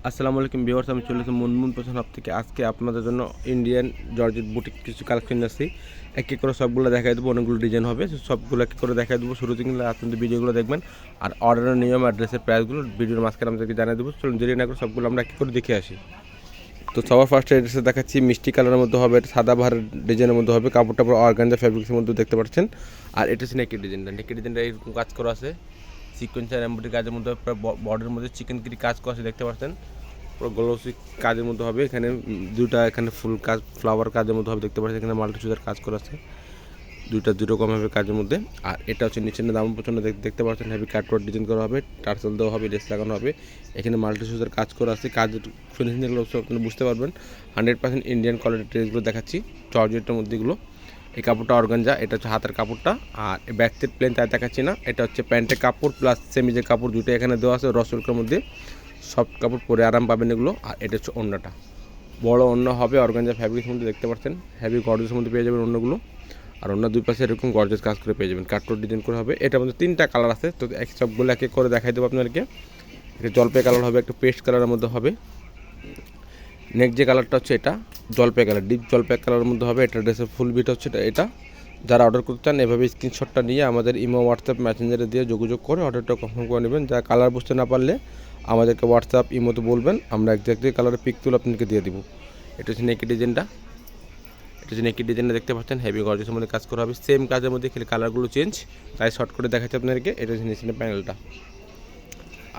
আসসালামু আলাইকুম ভিউয়ার্স, আমি চলে এসেছি মুনমুন ফ্যাশন হাব থেকে। আজকে আপনাদের জন্য ইন্ডিয়ান জর্জেট বুটিক কিছু কালেকশন আসছি। এক এক করে সবগুলো দেখাই দেবো, অনেকগুলো ডিজাইন হবে, সবগুলো এক এক করে দেখাই দেবো। শুরু থেকে আপনাদের ভিডিওগুলো দেখবেন আর অর্ডারের নিয়ম অ্যাড্রেসের প্রাইসগুলো ভিডিওর মাঝখানে আমাদেরকে জানিয়ে দেবো। চলুন দেরি না করে সবগুলো আমরা এক এক করে দেখে আসি। তো সবার ফার্স্ট এড্রেসে দেখাচ্ছি মিষ্টি কালারের মধ্যে হবে, সাদা বাহারের ডিজাইনের মধ্যে হবে, কাপড়টা পুরো অর্গানজা ফ্যাব্রিক্সের মধ্যে দেখতে পাচ্ছেন। আর এটা হচ্ছে নেকের ডিজাইনটা এরকম কাজ করা আছে, সিকোয়েন্সার এমব্রয়ডারি কাজের মধ্যে, বর্ডারের মধ্যে চিকেন কারি কাজ করা আছে দেখতে পাচ্ছেন। পুরো গ্লোসি কাজের মধ্যে হবে, এখানে দুটা এখানে ফুল কাজ ফ্লাওয়ার কাজের মধ্যে হবে দেখতে পাচ্ছেন। এখানে মাল্টি সুতার কাজ করা আছে, দুই রকম হবে কাজের মধ্যে। আর এটা হচ্ছে নিচের দাম পছন্দ দেখতে পাচ্ছেন, হেভি কাটওয়ার্ক ডিজাইন করা হবে, টার্সেল দেওয়া হবে, লেস লাগানো হবে। এখানে মাল্টি সুতার কাজ করা আছে, কাজের ফিনিশিংগুলো আপনারা বুঝতে পারবেন। 100% ইন্ডিয়ান কোয়ালিটির ড্রেসগুলো দেখাচ্ছি জর্জেটের মধ্যেগুলো। এই কাপড়টা অর্গানজা, এটা হচ্ছে হাতের কাপড়টা। আর ব্যাক সাইড প্লেন তাই দেখাচ্ছি না, এটা হচ্ছে প্যান্টের কাপড় প্লাস সেমিজের কাপড়, দুটো এখানে দেওয়া আছে রসুলকার মধ্যে। সফট কাপড় পরে আরাম পাবেন এগুলো। আর এটা হচ্ছে ওড়নাটা, বড় ওড়না হবে অর্গানজা ফ্যাব্রিক্সের মধ্যে দেখতে পাচ্ছেন, হেভি গর্জেসের মধ্যে পেয়ে যাবেন ওড়নাগুলো। আর অন্য দুই পাশে এরকম গর্জেস কাজ করে পেয়ে যাবেন, কাটওয়ার্ক ডিজাইন করে হবে। এটার মধ্যে 3টা কালার আছে, তো সবগুলো এক এক করে দেখাই দেবো আপনাদেরকে। একটা জলপাই কালার হবে, একটা পেস্ট কালারের মধ্যে হবে। নেক্সট যে কালারটা হচ্ছে এটা জলপাই কালার, ডিপ জলপাই কালারের মধ্যে হবে। এটা ড্রেসের ফুল বিট হচ্ছে এটা। যারা অর্ডার করতে চান এভাবে স্ক্রিনশটটা নিয়ে আমাদের ইমো হোয়াটসঅ্যাপ মেসেঞ্জারে দিয়ে যোগাযোগ করে অর্ডারটা কনফার্ম করে নেবেন। যারা কালার বুঝতে না পারলে আমাদেরকে হোয়াটসঅ্যাপ ইমোতে বলবেন, আমরা এক্স্যাক্টলি কালারের পিক তুলে আপনাদেরকে দিয়ে দিব। এটা হচ্ছে নেকি ডিজাইনটা, দেখতে পাচ্ছেন, হেভি গর্জেসের মধ্যে কাজ করা হবে। সেম কাজের মধ্যে খেলে কালারগুলো চেঞ্জ, তাই শর্ট করে দেখাচ্ছি আপনাদেরকে। এটা হচ্ছে নিচের প্যানেলটা।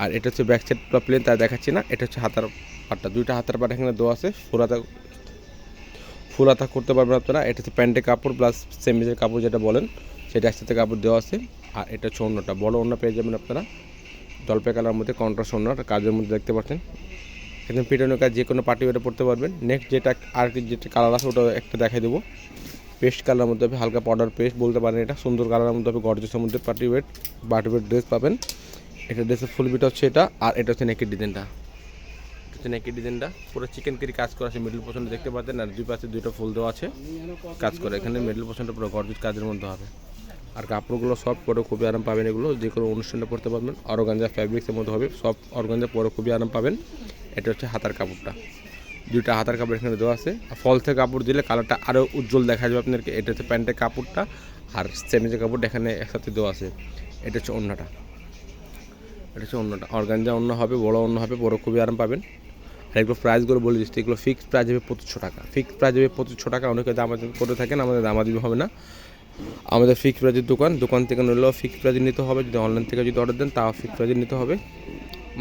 আর এটা হচ্ছে ব্যাক সাইড বা প্লেন, তাই দেখাচ্ছি না। এটা হচ্ছে হাতার পাটটা, দুইটা হাতার পাট এখানে দেওয়া আছে, ফুল হাতা করতে পারবেন আপনারা। এটা হচ্ছে প্যান্টের কাপড় প্লাস সেমিজের কাপড় যেটা বলেন, সেটা একসাথে কাপড় দেওয়া আছে। আর এটা হচ্ছে ওড়নাটা, বড় ওড়না পেয়ে যাবেন আপনারা, জলপাই কালার মধ্যে কন্ট্রাস্ট ওড়নার কাজের মধ্যে দেখতে পাচ্ছেন। একদম পিটানো কাজ, যে কোনো পার্টি ওয়েটে পড়তে পারবেন। নেক্সট যেটা কালার আছে ওটা একটা দেখাই দেবো, পেস্ট কালার মধ্যে হবে, হালকা পাউডার পেস্ট বলতে পারেন। এটা সুন্দর কালারের মধ্যে হবে, গর্জেসের মধ্যে পার্টি ওয়েট ড্রেস পাবেন। এটা ড্রেসের ফুল বিট হচ্ছে এটা। আর এটা হচ্ছে নেকের ডিজাইনটা পুরো চিকেন কারি কাজ করা আছে, মিডল পোর্শনটা দেখতে পাচ্ছেন। আর দুই পাশে দুইটা ফুল দেওয়া আছে কাজ করে, এখানে মিডল পোর্শনটা পুরো গর্জেস কাজের মধ্যে হবে। আর কাপড়গুলো সব পরে খুবই আরাম পাবেন, এগুলো যে কোনো অনুষ্ঠানে পরতে পারবেন। অর্গানজা ফ্যাব্রিক্সের মধ্যে হবে, সব অর্গানজা পরে খুবই আরাম পাবেন। এটা হচ্ছে হাতার কাপড়টা, দুইটা হাতার কাপড় এখানে দেওয়া আছে। আর ফলসের কাপড় দিলে কালারটা আরও উজ্জ্বল দেখা যাবে আপনাদেরকে। এটা হচ্ছে প্যান্টের কাপড়টা আর সেমিজের কাপড়টা এখানে একসাথে দেওয়া আছে। এটা হচ্ছে ওড়নাটা, অর্গানজা ওড়না হবে, বড় ওড়না হবে, পরে খুবই আরাম পাবেন। আর এগুলো প্রাইসগুলো বলে দিচ্ছি, এগুলো ফিক্সড প্রাইস হবে 2500 টাকা। ফিক্সড প্রাইস হবে 2500 টাকা। অনেকে দামাদামি করে থাকেন, আমাদের দামাদামি হবে না। আমাদের ফিক্সড প্রাইজের দোকান থেকে নিলেও ফিক্সড প্রাইজে নিতে হবে, যদি অনলাইন থেকে যদি অর্ডার দেন তাও ফিক্সড প্রাইজে নিতে হবে।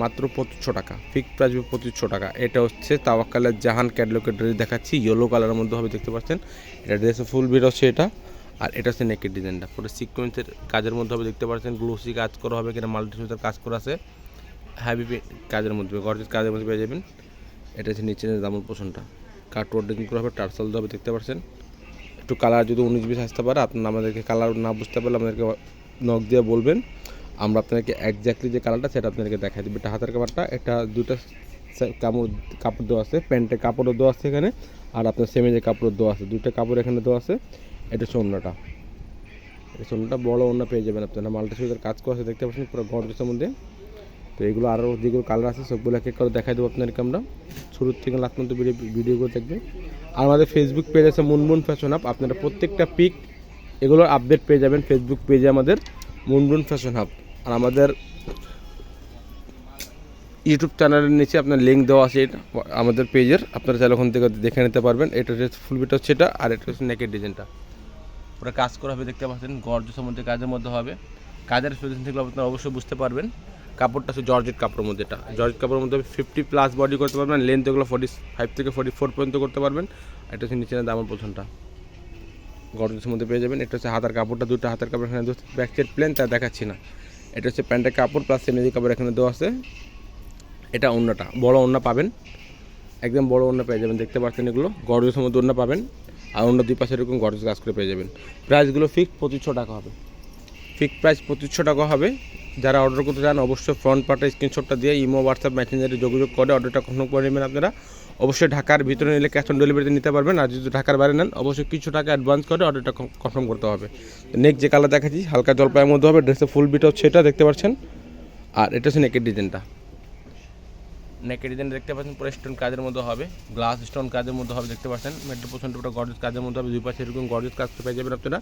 মাত্র 2500 টাকা, ফিক্সড প্রাইস হবে 2500 টাকা। এটা হচ্ছে তাওয়াক্কালের জাহান ক্যাটলগের ড্রেস দেখাচ্ছি, ইয়েলো কালারের মধ্যে হবে দেখতে পাচ্ছেন। এটা ড্রেসের ফুল বিট হচ্ছে এটা। আর এটা হচ্ছে নেকের ডিজাইনটা, পুরো সিকোয়েন্সের কাজের মধ্যে হবে দেখতে পাচ্ছেন, গ্লোসি কাজ করা হবে, এখানে মাল্টি সুতার কাজ করা আছে, হ্যাভি কাজের মধ্যে, গর্জিয়াস কাজের মধ্যে পেয়ে যাবেন। এটা হচ্ছে নিচের দামন পোষণটা, কাটওয়ার্ক ডিজাইন করা হবে, টার্সেল দেওয়া হবে দেখতে পাচ্ছেন। একটু কালার যদি 19-20 আসতে পারে, আপনার আমাদেরকে কালার না বুঝতে পারলে আমাদেরকে নক দিয়ে বলবেন, আমরা আপনাদেরকে একজাক্টলি যে কালারটা সেটা আপনাদেরকে দেখাই দেবো। এটা হাতের কাপড়টা, এটা দুটো কাপড় দেওয়া আছে, প্যান্টের কাপড়ও দেওয়া আছে এখানে, আর আপনার সেমিজের কাপড়ও দেওয়া আছে, দুটো কাপড় এখানে দেওয়া আছে। এটা হচ্ছে ওড়নাটা, বড় ওড়না পেয়ে যাবেন আপনারা, মাল্টি সুতার কাজ করা আছে দেখতে পাচ্ছেন পুরো গর্জেসের মধ্যে। তো এগুলো আরও যেগুলো কালার আছে সবগুলো এক এক করে দেখাই দেবো আপনাদেরকে আমরা। শুরুর থেকে লাস্ট পর্যন্ত ভিডিওগুলো দেখবেন। আর আমাদের ফেসবুক পেজ আছে মুনমুন ফ্যাশন হাব, আপনারা প্রত্যেকটা পিক এগুলোর আপডেট পেয়ে যাবেন ফেসবুক পেজে আমাদের মুনমুন ফ্যাশন হাব। আর আমাদের ইউটিউব চ্যানেলের নিচে আপনার লিঙ্ক দেওয়া আছে এটা আমাদের পেজের, আপনারা চাইলে ওখান থেকে দেখে নিতে পারবেন। এটা হচ্ছে ফুল বিট হচ্ছে এটা। আর এটা হচ্ছে নেকের ডিজাইনটা, ওটা কাজ করা হবে দেখতে পাচ্ছেন, গর্জেসের মধ্যে কাজের মধ্যে হবে। কাজের ফিনিশিং থেকে আপনারা অবশ্যই বুঝতে পারবেন। কাপড়টা হচ্ছে জর্জেট কাপড়ের মধ্যে, এটা জর্জেট কাপড়ের মধ্যে 50+ বডি করতে পারবেন, লেন্থ এগুলো 45 থেকে 44 পর্যন্ত করতে পারবেন। এটা হচ্ছে নিচের দামের পোষণটা, গর্জেসের মধ্যে পেয়ে যাবেন। এটা হচ্ছে হাতার কাপড়টা, দুটো হাতার কাপড় এখানে ব্যাক সাইড প্লেন, তা দেখাচ্ছি না। এটা হচ্ছে প্যান্টের কাপড় প্লাস সেমিজি কাপড় এখানে দেওয়া আছে। এটা ওড়নাটা, বড় ওড়না পাবেন, একদম বড় ওড়না পেয়ে যাবেন দেখতে পাচ্ছেন। এগুলো গর্জেসের মধ্যে ওড়না পাবেন, আর ওড়না দুই পাশে এরকম গর্জেস কাজ করে পেয়ে যাবেন। প্রাইসগুলো ফিক্সড 2500 টাকা হবে, ফিক্সড প্রাইস 2500 টাকা হবে। যারা অর্ডার করতে চান অবশ্যই ফ্রন্ট পার্টে স্ক্রিনশটটা দিয়ে ইমো হোয়াটসঅ্যাপ মেসেঞ্জারে যোগাযোগ করে অর্ডারটা কনফার্ম করে নেবেন আপনারা। অবশ্যই ঢাকার ভিতরে নিলে ক্যাশ অন ডেলিভারিতে নিতে পারবেন, আর যদি ঢাকার বাইরে নেন অবশ্যই কিছু টাকা অ্যাডভান্স করে অর্ডারটা কনফার্ম করতে হবে। নেক্সট যে কালার দেখাচ্ছি হালকা জলপাইয়ের মধ্যে হবে, ড্রেসের ফুল বিট হচ্ছে এটা দেখতে পাচ্ছেন। আর এটা হচ্ছে নেকের ডিজাইনটা, নেকের ডিজাইন দেখতে পাচ্ছেন পুরো স্টোন কাজের মধ্যে হবে, গ্লাস স্টোন কাজের মধ্যে হবে দেখতে পাচ্ছেন। মেট্রো পোর্শনটা পুরো গর্জিয়াস কাজের মধ্যে হবে, দুই পাশে এরকম গর্জিয়াস কাজ পেয়ে যাবেন আপনারা।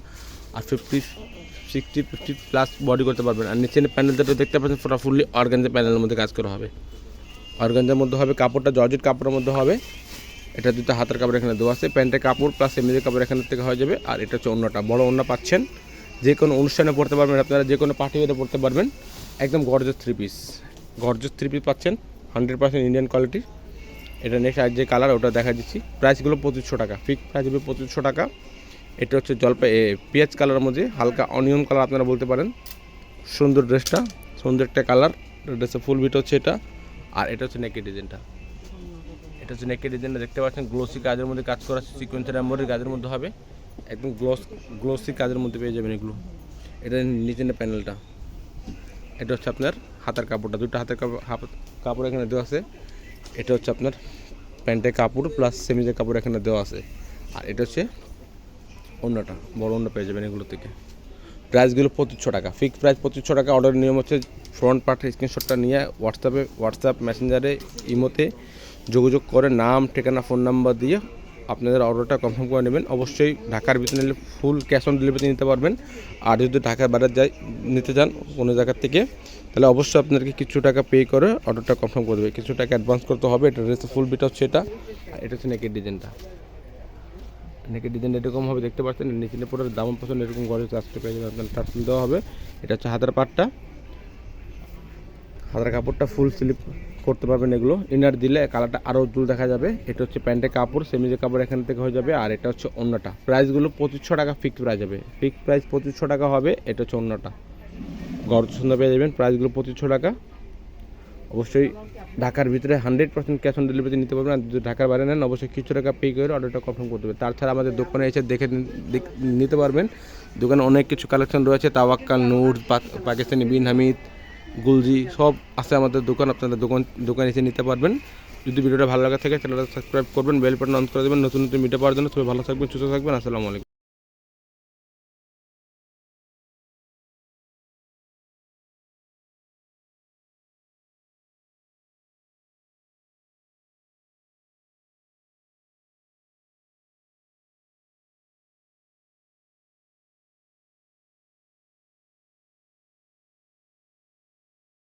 আর 50-60 প্লাস বডি করতে পারবেন। আর নিচে প্যানেলটা দেখতে পাচ্ছেন পুরো ফুললি অর্গানজা প্যানেলের মধ্যে কাজ করা হবে, অর্গানজার মধ্যে হবে, কাপড়টা জর্জেট কাপড়ের মধ্যে হবে। এটা দুটো হাতের কাপড় এখানে দেওয়া আছে, প্যান্টের কাপড় প্লাস এমনিদের কাপড় এখান থেকে হয়ে যাবে। আর এটা হচ্ছে অন্যটা বড় অন্য পাচ্ছেন, যে কোনো অনুষ্ঠানে পড়তে পারবেন আপনারা, যে কোনো পার্টি ওয়েতে পড়তে পারবেন। একদম গর্জিয়াস থ্রি পিস পাচ্ছেন 100% ইন্ডিয়ান কোয়ালিটির। এটা নেক্সট আর যে কালার ওটা দেখা দিচ্ছি। প্রাইসগুলো 2500 টাকা, ফিক্স প্রাইস হবে 2500 টাকা। এটা হচ্ছে পেঁয়াজ কালারের মধ্যে হালকা অনিয়ন কালার আপনারা বলতে পারেন। সুন্দর ড্রেসটা, সুন্দর একটা কালার, ড্রেসের ফুল বিট হচ্ছে এটা। আর এটা হচ্ছে নেকের ডিজাইনটা, এটা হচ্ছে নেকের ডিজাইনটা দেখতে পাচ্ছেন গ্লোসি কাজের মধ্যে কাজ করা, সিকোয়েন্সের এমব্রয়ডারি কাজের মধ্যে হবে, একদম গ্লোসি কাজের মধ্যে পেয়ে যাবেন এগুলো। এটা নিচের প্যানেলটা, এটা হচ্ছে আপনার হাতের কাপড়টা, দুটো হাতের কাপড় এখানে দেওয়া আছে। এটা হচ্ছে আপনার প্যান্টের কাপড় প্লাস সেমিজের কাপড় এখানে দেওয়া আছে। আর এটা হচ্ছে অন্যটা, বড় অন্য পেয়ে যাবেন এগুলো থেকে। প্রাইসগুলো 2500 টাকা, ফিক্সড প্রাইস 2500 টাকা। অর্ডারের নিয়ম হচ্ছে ফ্রন্ট পার্টের স্ক্রিনশটটা নিয়ে হোয়াটসঅ্যাপ মেসেঞ্জারে ইমোতে যোগাযোগ করে নাম ঠিকানা ফোন নাম্বার দিয়ে আপনাদের অর্ডারটা কনফার্ম করে নেবেন। অবশ্যই ঢাকার ভিতরে নিলে ফুল ক্যাশ অন ডেলিভারিতে নিতে পারবেন। আর যদি ঢাকার বাইরে নিতে চান কোনো জায়গার থেকে, তাহলে অবশ্যই আপনাদেরকে কিছু টাকা পে করে অর্ডারটা কনফার্ম করে দেবে, কিছু টাকা অ্যাডভান্স করতে হবে। এটা ড্রেসের ফুল বিট হচ্ছে এটা। আর এটা হচ্ছে নেকের ডিজাইনটা, নেকের ডিজাইন এরকম হবে দেখতে পাচ্ছেন। নিচে পুরো দাম পছন্দ এরকম গড়ে চাষটা পেয়ে যাবেন, আপনার টার্সেল দেওয়া হবে। এটা হচ্ছে হাতের পাটটা, হাতের কাপড়টা ফুল স্লিপ করতে পারবেন এগুলো। ইনার দিলে কালারটা আরও উজ্জ্বল দেখা যাবে। এটা হচ্ছে প্যান্টের কাপড়, সেমিজের কাপড় এখান থেকে হয়ে যাবে। আর এটা হচ্ছে অন্যটা, প্রাইসগুলো 2500 টাকা ফিক্সড প্রাইস হবে, ফিক্সড প্রাইস 2500 টাকা হবে। এটা হচ্ছে অন্যটা, গড় সুন্দর পেয়ে যাবেন, প্রাইসগুলো 2500 টাকা। অবশ্যই ঢাকার ভিতরে 100% ক্যাশ অন ডেলিভারিতে নিতে পারবেন। আর যদি ঢাকার বাইরে নেন অবশ্যই কিছু টাকা পে করে অর্ডারটা কনফার্ম করতে হবে। তাছাড়া আমাদের দোকানে এসে দেখে নিতে পারবেন। দোকানে অনেক কিছু কালেকশন রয়েছে, তাওয়াক্কাল, নূর, পাকিস্তানি বিন হামিদ, গুলজি সব আছে আমাদের দোকান। আপনাদের দোকানে এসে নিতে পারবেন। যদি ভিডিওটা ভালো লাগে থাকে চ্যানেলটা সাবস্ক্রাইব করবেন, বেল বাটন অন করে দেবেন নতুন নতুন ভিডিও পাওয়ার জন্য। সবাই ভালো থাকবেন, সুস্থ থাকবেন। আসসালামু আলাইকুম।